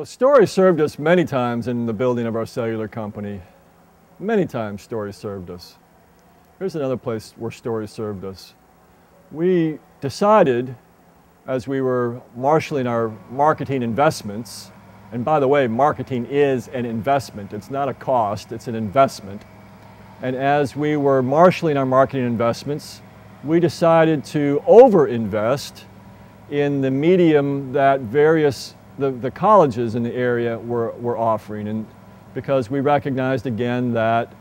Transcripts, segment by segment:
So Story served us many times in the building of our cellular company. Many times Story served us. Here's another place where Story served us. We decided, as we were marshaling our marketing investments, and by the way, marketing is an investment. It's not a cost, it's an investment. And as we were marshaling our marketing investments, we decided to over-invest in the medium that the colleges in the area were offering. And because we recognized again that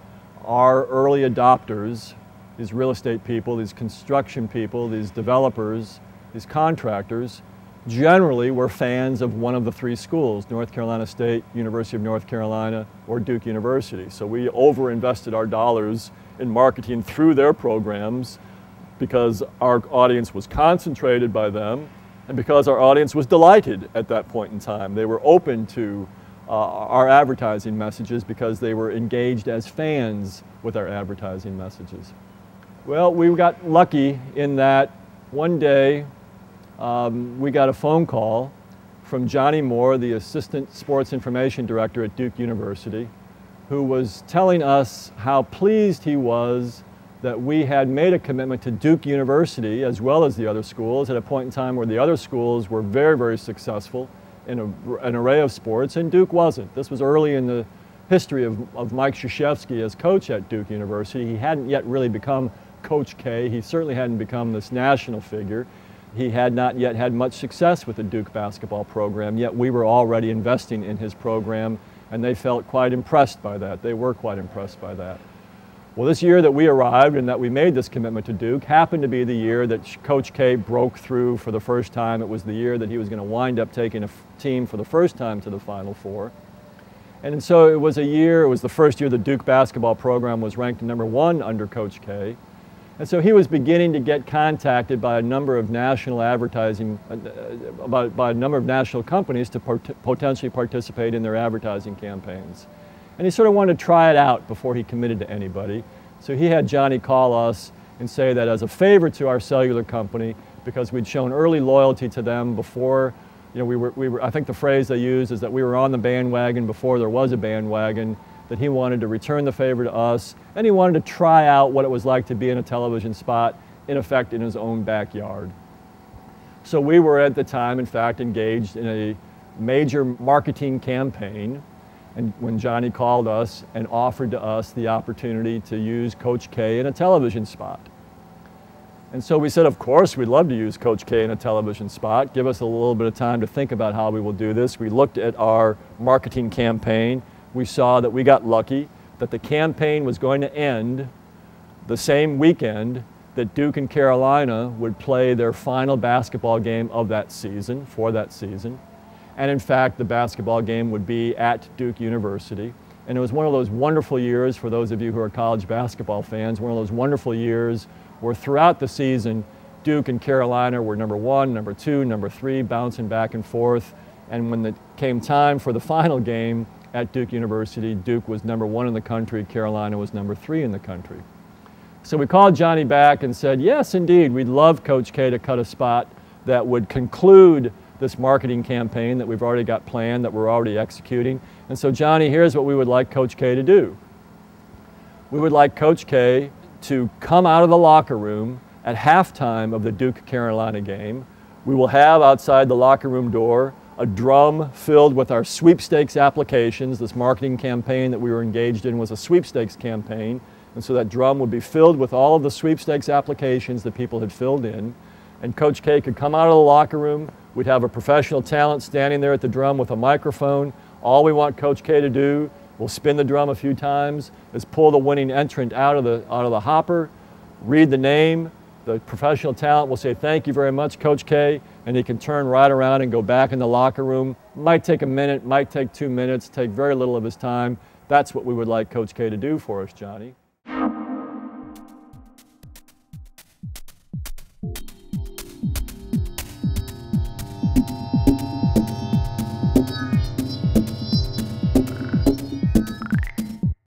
our early adopters, these real estate people, these construction people, these developers, these contractors, generally were fans of one of the three schools, North Carolina State, University of North Carolina, or Duke University. So we over-invested our dollars in marketing through their programs because our audience was concentrated by them and because our audience was delighted at that point in time. They were open to our advertising messages because they were engaged as fans with our advertising messages. Well, we got lucky in that one day we got a phone call from Johnny Moore, the Assistant Sports Information Director at Duke University, who was telling us how pleased he was that we had made a commitment to Duke University as well as the other schools at a point in time where the other schools were very, very successful in an array of sports, and Duke wasn't. This was early in the history of Mike Krzyzewski as coach at Duke University. He hadn't yet really become Coach K. He certainly hadn't become this national figure. He had not yet had much success with the Duke basketball program, yet we were already investing in his program, and they felt quite impressed by that. They were quite impressed by that. Well, this year that we arrived and that we made this commitment to Duke happened to be the year that Coach K broke through for the first time. It was the year that he was going to wind up taking a team for the first time to the Final Four. And so it was the first year the Duke basketball program was ranked #1 under Coach K. And so he was beginning to get contacted by a number of national advertising, by a number of national companies to potentially participate in their advertising campaigns. And he sort of wanted to try it out before he committed to anybody. So he had Johnny call us and say that as a favor to our cellular company, because we'd shown early loyalty to them before, you know, I think the phrase they used is that we were on the bandwagon before there was a bandwagon, that he wanted to return the favor to us, and he wanted to try out what it was like to be in a television spot, in effect in his own backyard. So we were at the time, in fact, engaged in a major marketing campaign, and when Johnny called us and offered to us the opportunity to use Coach K in a television spot. And so we said, of course, we'd love to use Coach K in a television spot. Give us a little bit of time to think about how we will do this. We looked at our marketing campaign. We saw that we got lucky, that the campaign was going to end the same weekend that Duke and Carolina would play their final basketball game of that season, for that season. And in fact, the basketball game would be at Duke University. And it was one of those wonderful years, for those of you who are college basketball fans, one of those wonderful years where throughout the season, Duke and Carolina were #1, #2, #3, bouncing back and forth. And when it came time for the final game at Duke University, Duke was #1 in the country, Carolina was #3 in the country. So we called Johnny back and said, yes, indeed, we'd love Coach K to cut a spot that would conclude this marketing campaign that we've already got planned, that we're already executing. And so Johnny, here's what we would like Coach K to do. We would like Coach K to come out of the locker room at halftime of the Duke-Carolina game. We will have outside the locker room door a drum filled with our sweepstakes applications. This marketing campaign that we were engaged in was a sweepstakes campaign. And so that drum would be filled with all of the sweepstakes applications that people had filled in. And Coach K could come out of the locker room. We'd have a professional talent standing there at the drum with a microphone. All we want Coach K to do, we'll spin the drum a few times, is pull the winning entrant out of the hopper, read the name. The professional talent will say, thank you very much, Coach K, and he can turn right around and go back in the locker room. Might take a minute, might take 2 minutes, take very little of his time. That's what we would like Coach K to do for us, Johnny.